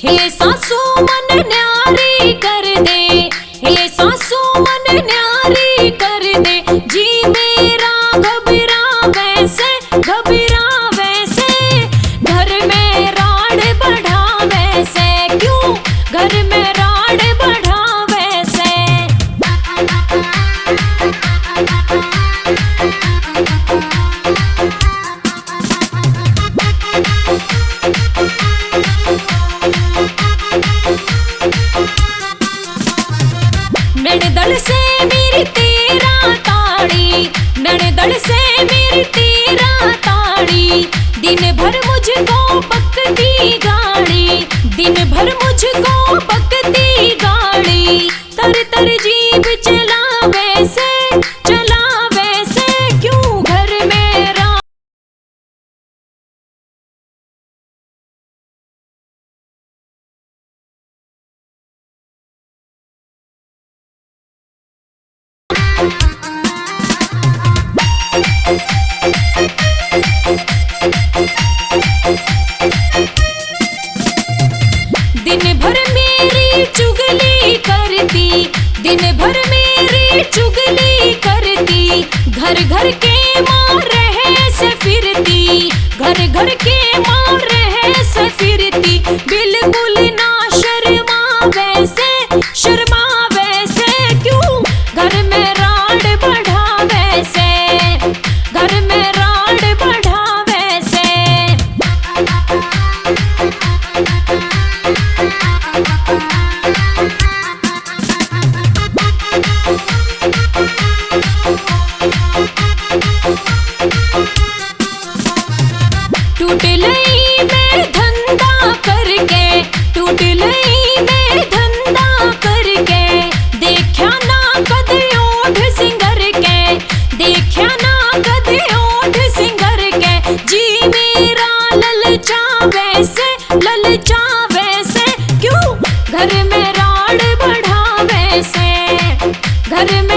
हे सासू मन न्यारी कर दे, हे सासू मन न्यारी कर दे, जी मेरा घबरावे से, घबरावे से, घर में राड बढ़ावे से, क्यों घर में राड बढ़ावे से। नड़दड़ से मेरी तेरा ताड़ी, नड़दड़ से मेरी तेरा ताड़ी, दिन भर मुझको बकती गाड़ी, दिन भर मुझको बकती गाड़ी, तर तर जीभ चलावे से, चलावे से, क्यों घर में रा। दिन भर मेरी चुगली करती, दिन भर मेरी चुगली करती, घर घर के मार रहे से फिरती, घर घर के मार रहे से फिरती, बिल्कुल ना शर्मावे से, शर्मावे से, क्यों घर में राड बढ़ावे से, घर में राड बढ़ावे से। टूट लई मैं धंधा करके, टूट लई मैं धंधा करके, देखा ना कद ओठ सिंगर के, देखा ना कद ओठ सिंगर के, जी मेरा ललचावे से, ललचावे से, क्यों घर में राड बढ़ावे से, घर में